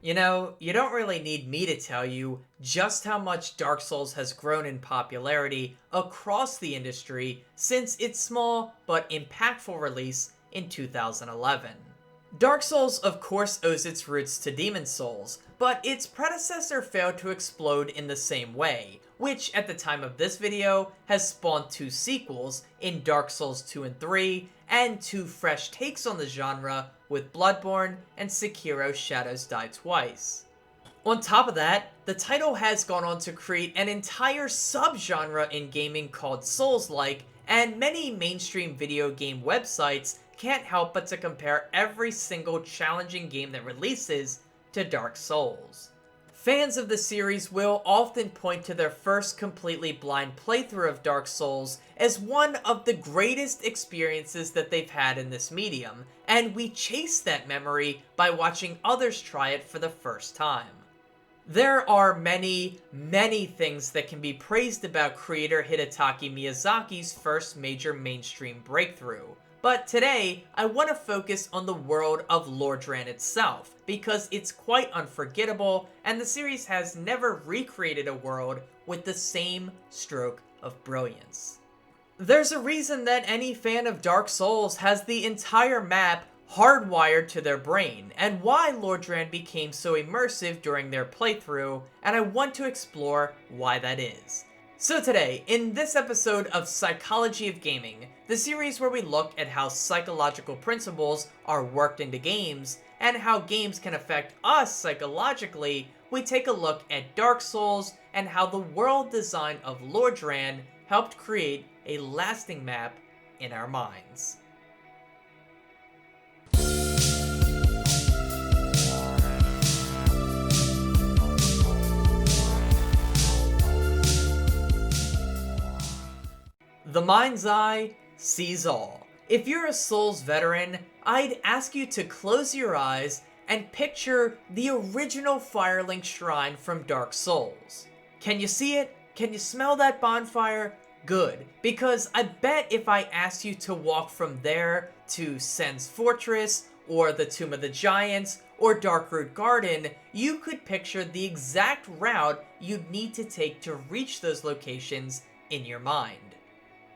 You know, you don't really need me to tell you just how much Dark Souls has grown in popularity across the industry since its small but impactful release in 2011. Dark Souls, of course, owes its roots to Demon Souls, but its predecessor failed to explode in the same way, which at the time of this video has spawned two sequels in Dark Souls 2 and 3, and two fresh takes on the genre with Bloodborne and Sekiro Shadows Die Twice. On top of that, the title has gone on to create an entire subgenre in gaming called Souls-like, and many mainstream video game websites can't help but to compare every single challenging game that releases to Dark Souls. Fans of the series will often point to their first completely blind playthrough of Dark Souls as one of the greatest experiences that they've had in this medium, and we chase that memory by watching others try it for the first time. There are many things that can be praised about creator Hidetaka Miyazaki's first major mainstream breakthrough. But today, I want to focus on the world of Lordran itself, because it's quite unforgettable, and the series has never recreated a world with the same stroke of brilliance. There's a reason that any fan of Dark Souls has the entire map hardwired to their brain, and why Lordran became so immersive during their playthrough, and I want to explore why that is. So today, in this episode of Psychology of Gaming, the series where we look at how psychological principles are worked into games, and how games can affect us psychologically, we take a look at Dark Souls and how the world design of Lordran helped create a lasting map in our minds. The mind's eye sees all. If you're a Souls veteran, I'd ask you to close your eyes and picture the original Firelink Shrine from Dark Souls. Can you see it? Can you smell that bonfire? Good, because I bet if I asked you to walk from there to Sen's Fortress, or the Tomb of the Giants, or Darkroot Garden, you could picture the exact route you'd need to take to reach those locations in your mind.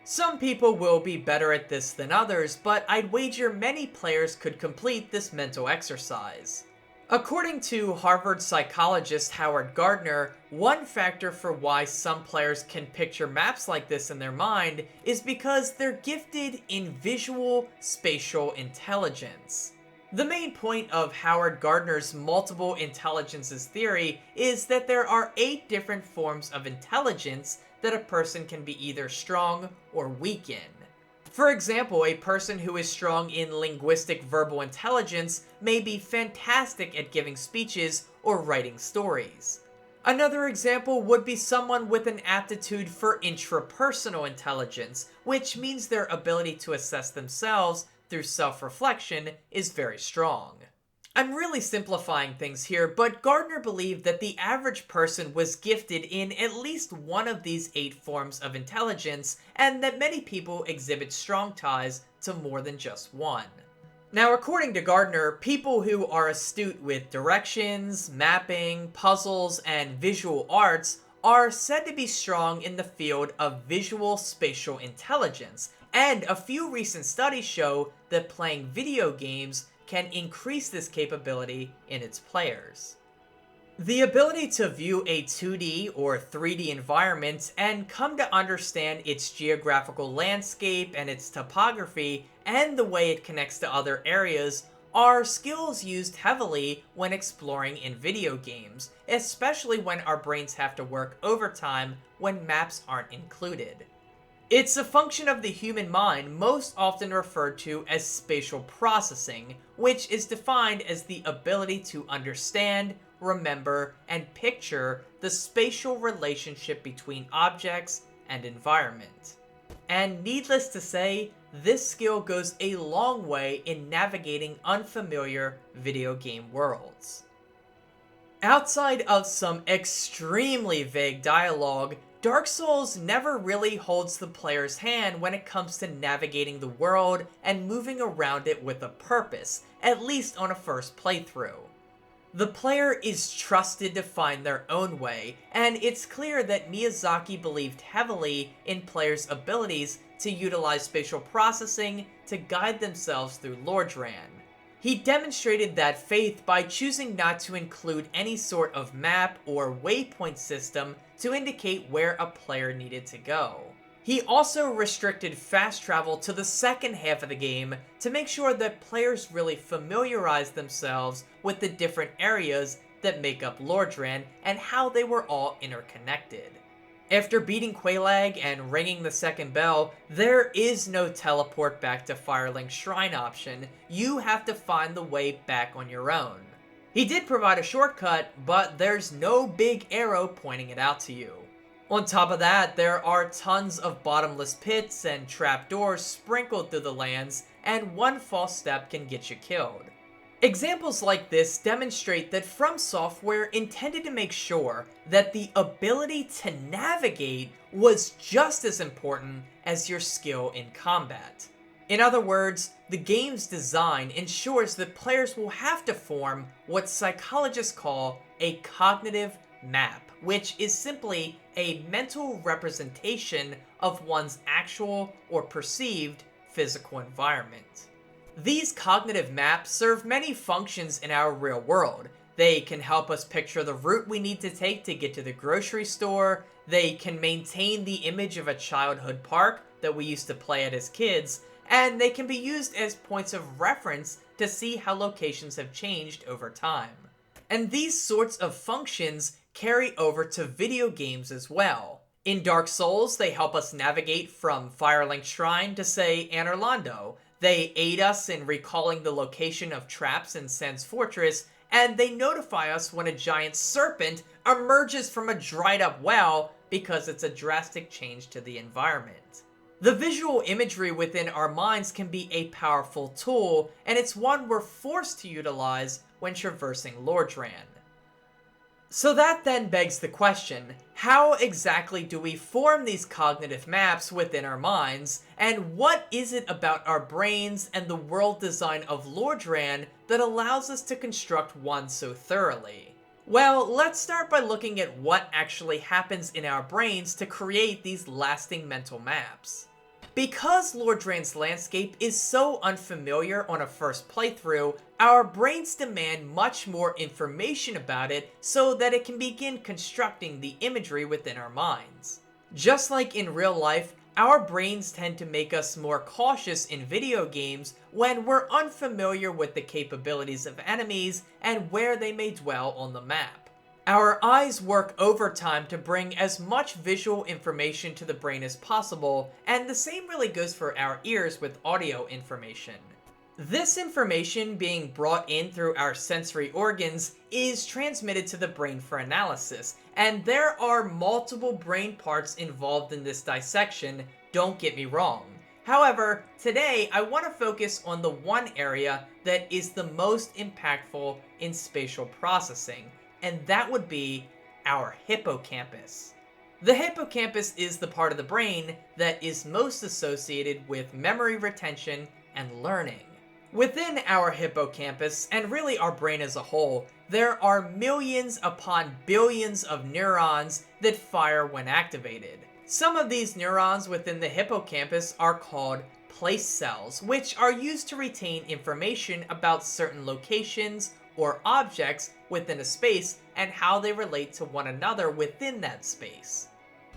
Some people will be better at this than others, but I'd wager many players could complete this mental exercise. According to Harvard psychologist Howard Gardner, one factor for why some players can picture maps like this in their mind is because they're gifted in visual spatial intelligence. The main point of Howard Gardner's multiple intelligences theory is that there are 8 different forms of intelligence that a person can be either strong or weak in. For example, a person who is strong in linguistic verbal intelligence may be fantastic at giving speeches or writing stories. Another example would be someone with an aptitude for intrapersonal intelligence, which means their ability to assess themselves through self-reflection is very strong. I'm really simplifying things here, but Gardner believed that the average person was gifted in at least one of these 8 forms of intelligence, and that many people exhibit strong ties to more than just one. Now, according to Gardner, people who are astute with directions, mapping, puzzles, and visual arts are said to be strong in the field of visual spatial intelligence, and a few recent studies show that playing video games can increase this capability in its players. The ability to view a 2D or 3D environment and come to understand its geographical landscape and its topography and the way it connects to other areas are skills used heavily when exploring in video games, especially when our brains have to work overtime when maps aren't included. It's a function of the human mind most often referred to as spatial processing, which is defined as the ability to understand, remember, and picture the spatial relationship between objects and environment. And needless to say, this skill goes a long way in navigating unfamiliar video game worlds. Outside of some extremely vague dialogue, Dark Souls never really holds the player's hand when it comes to navigating the world and moving around it with a purpose, at least on a first playthrough. The player is trusted to find their own way, and it's clear that Miyazaki believed heavily in players' abilities to utilize spatial processing to guide themselves through Lordran. He demonstrated that faith by choosing not to include any sort of map or waypoint system to indicate where a player needed to go. He also restricted fast travel to the second half of the game to make sure that players really familiarize themselves with the different areas that make up Lordran and how they were all interconnected. After beating Quelaag and ringing the second bell, there is no teleport back to Firelink's Shrine option. You have to find the way back on your own. He did provide a shortcut, but there's no big arrow pointing it out to you. On top of that, there are tons of bottomless pits and trapdoors sprinkled through the lands, and one false step can get you killed. Examples like this demonstrate that From Software intended to make sure that the ability to navigate was just as important as your skill in combat. In other words, the game's design ensures that players will have to form what psychologists call a cognitive map, which is simply a mental representation of one's actual or perceived physical environment. These cognitive maps serve many functions in our real world. They can help us picture the route we need to take to get to the grocery store. They can maintain the image of a childhood park that we used to play at as kids. And they can be used as points of reference to see how locations have changed over time. And these sorts of functions carry over to video games as well. In Dark Souls, they help us navigate from Firelink's Shrine to, say, Anor Londo. They aid us in recalling the location of traps in Sen's Fortress, and they notify us when a giant serpent emerges from a dried up well because it's a drastic change to the environment. The visual imagery within our minds can be a powerful tool, and it's one we're forced to utilize when traversing Lordran. So that then begs the question, how exactly do we form these cognitive maps within our minds, and what is it about our brains and the world design of Lordran that allows us to construct one so thoroughly? Well, let's start by looking at what actually happens in our brains to create these lasting mental maps. Because Lordran's landscape is so unfamiliar on a first playthrough, our brains demand much more information about it so that it can begin constructing the imagery within our minds. Just like in real life, our brains tend to make us more cautious in video games when we're unfamiliar with the capabilities of enemies and where they may dwell on the map. Our eyes work overtime to bring as much visual information to the brain as possible, and the same really goes for our ears with audio information. This information being brought in through our sensory organs is transmitted to the brain for analysis, and there are multiple brain parts involved in this dissection, don't get me wrong. However, today I want to focus on the one area that is the most impactful in spatial processing, and that would be our hippocampus. The hippocampus is the part of the brain that is most associated with memory retention and learning. Within our hippocampus, and really our brain as a whole, there are millions upon billions of neurons that fire when activated. Some of these neurons within the hippocampus are called place cells, which are used to retain information about certain locations or objects within a space and how they relate to one another within that space.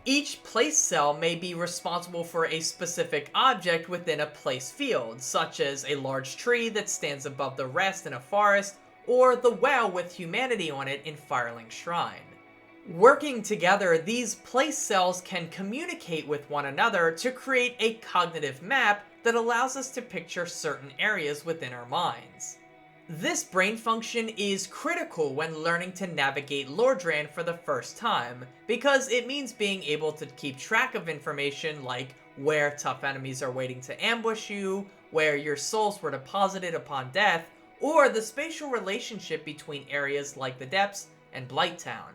Each place cell may be responsible for a specific object within a place field, such as a large tree that stands above the rest in a forest, or the well with humanity on it in Firelink's Shrine. Working together, these place cells can communicate with one another to create a cognitive map that allows us to picture certain areas within our minds. This brain function is critical when learning to navigate Lordran for the first time, because it means being able to keep track of information like where tough enemies are waiting to ambush you, where your souls were deposited upon death, or the spatial relationship between areas like the Depths and Blighttown.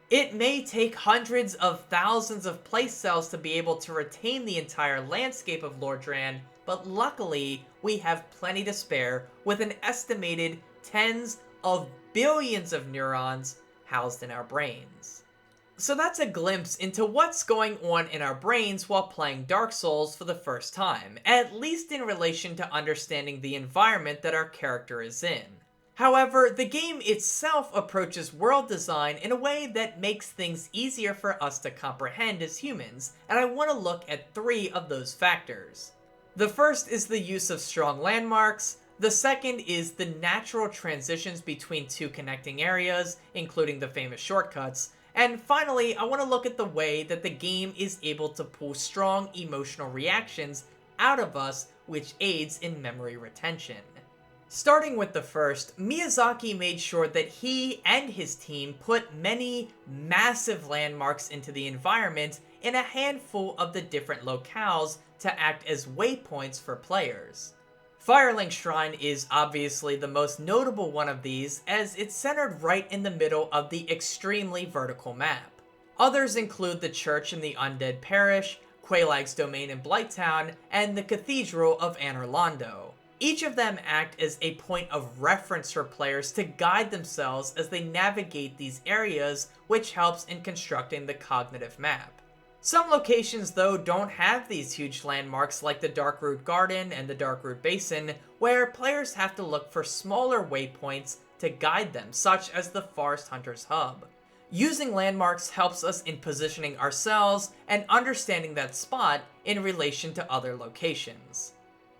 It may take hundreds of thousands of place cells to be able to retain the entire landscape of Lordran, but luckily, we have plenty to spare with an estimated tens of billions of neurons housed in our brains. So that's a glimpse into what's going on in our brains while playing Dark Souls for the first time, at least in relation to understanding the environment that our character is in. However, the game itself approaches world design in a way that makes things easier for us to comprehend as humans, and I want to look at 3 of those factors. The first is the use of strong landmarks. The second is the natural transitions between 2 connecting areas, including the famous shortcuts. And finally, I want to look at the way that the game is able to pull strong emotional reactions out of us, which aids in memory retention. Starting with the first, Miyazaki made sure that he and his team put many massive landmarks into the environment in a handful of the different locales to act as waypoints for players. Firelink Shrine is obviously the most notable one of these, as it's centered right in the middle of the extremely vertical map. Others include the church in the Undead Parish, Quelaag's domain in Blighttown, and the Cathedral of Anor Londo. Each of them act as a point of reference for players to guide themselves as they navigate these areas, which helps in constructing the cognitive map. Some locations, though, don't have these huge landmarks like the Darkroot Garden and the Darkroot Basin, where players have to look for smaller waypoints to guide them, such as the Forest Hunter's Hub. Using landmarks helps us in positioning ourselves and understanding that spot in relation to other locations.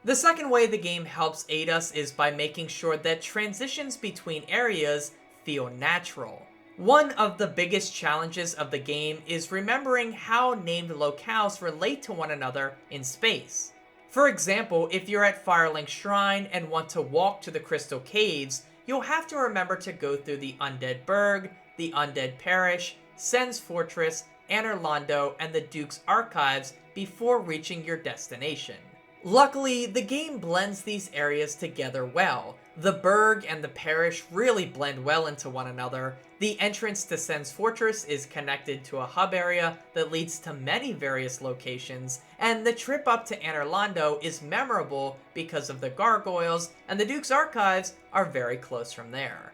The second way the game helps aid us is by making sure that transitions between areas feel natural. One of the biggest challenges of the game is remembering how named locales relate to one another in space. For example, if you're at Firelink Shrine and want to walk to the Crystal Caves, you'll have to remember to go through the Undead Burg, the Undead Parish, Sen's Fortress, Anor Londo, and the Duke's Archives before reaching your destination. Luckily, the game blends these areas together well. The Burg and the Parish really blend well into one another. The entrance to Sen's Fortress is connected to a hub area that leads to many various locations, and the trip up to Anor Londo is memorable because of the gargoyles, and the Duke's Archives are very close from there.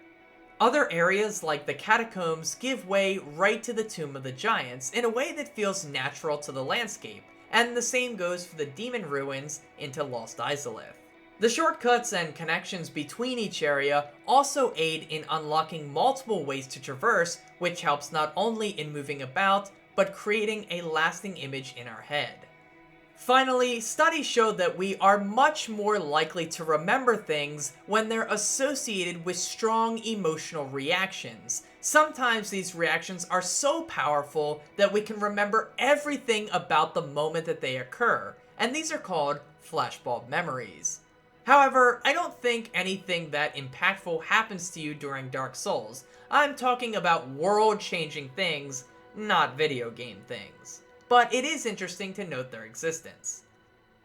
Other areas like the Catacombs give way right to the Tomb of the Giants in a way that feels natural to the landscape, and the same goes for the Demon Ruins into Lost Izalith. The shortcuts and connections between each area also aid in unlocking multiple ways to traverse, which helps not only in moving about, but creating a lasting image in our head. Finally, studies show that we are much more likely to remember things when they're associated with strong emotional reactions. Sometimes these reactions are so powerful that we can remember everything about the moment that they occur, and these are called flashbulb memories. However, I don't think anything that impactful happens to you during Dark Souls. I'm talking about world-changing things, not video game things. But it is interesting to note their existence.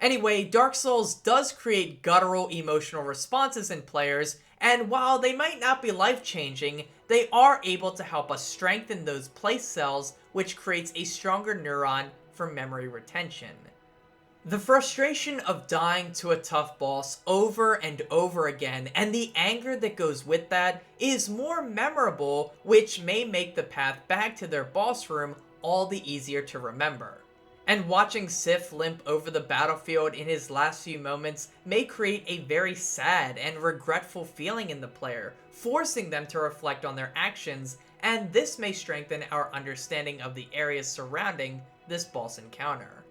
Anyway, Dark Souls does create guttural emotional responses in players, and while they might not be life-changing, they are able to help us strengthen those place cells, which creates a stronger neuron for memory retention. The frustration of dying to a tough boss over and over again, and the anger that goes with that, is more memorable, which may make the path back to their boss room all the easier to remember. And watching Sif limp over the battlefield in his last few moments may create a very sad and regretful feeling in the player, forcing them to reflect on their actions, and this may strengthen our understanding of the areas surrounding this boss encounter.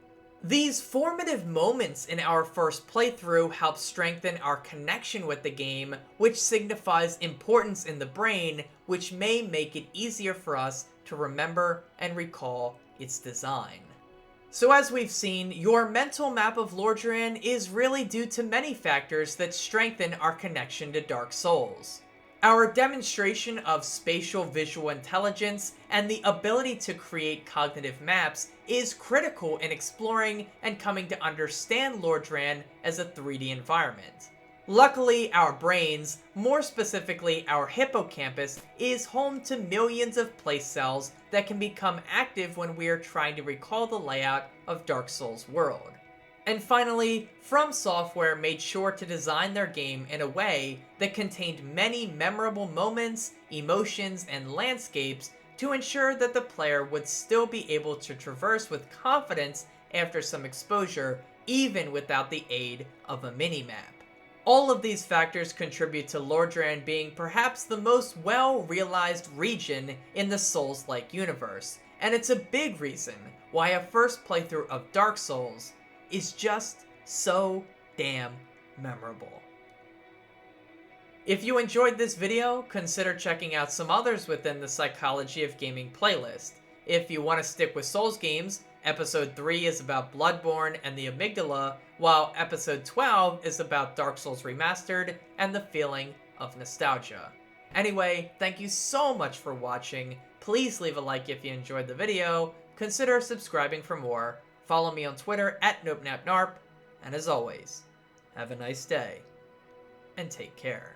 These formative moments in our first playthrough help strengthen our connection with the game, which signifies importance in the brain, which may make it easier for us to remember and recall its design. So as we've seen, your mental map of Lordran is really due to many factors that strengthen our connection to Dark Souls. Our demonstration of spatial visual intelligence and the ability to create cognitive maps is critical in exploring and coming to understand Lordran as a 3D environment. Luckily, our brains, more specifically our hippocampus, is home to millions of place cells that can become active when we are trying to recall the layout of Dark Souls' world. And finally, From Software made sure to design their game in a way that contained many memorable moments, emotions, and landscapes to ensure that the player would still be able to traverse with confidence after some exposure, even without the aid of a minimap. All of these factors contribute to Lordran being perhaps the most well-realized region in the Souls-like universe, and it's a big reason why a first playthrough of Dark Souls is just so damn memorable. If you enjoyed this video, consider checking out some others within the Psychology of Gaming playlist. If you want to stick with Souls games, Episode 3 is about Bloodborne and the amygdala, while Episode 12 is about Dark Souls Remastered and the feeling of nostalgia. Anyway, thank you so much for watching. Please leave a like if you enjoyed the video, consider subscribing for more, follow me on Twitter at NopeNapNarp, and as always, have a nice day, and take care.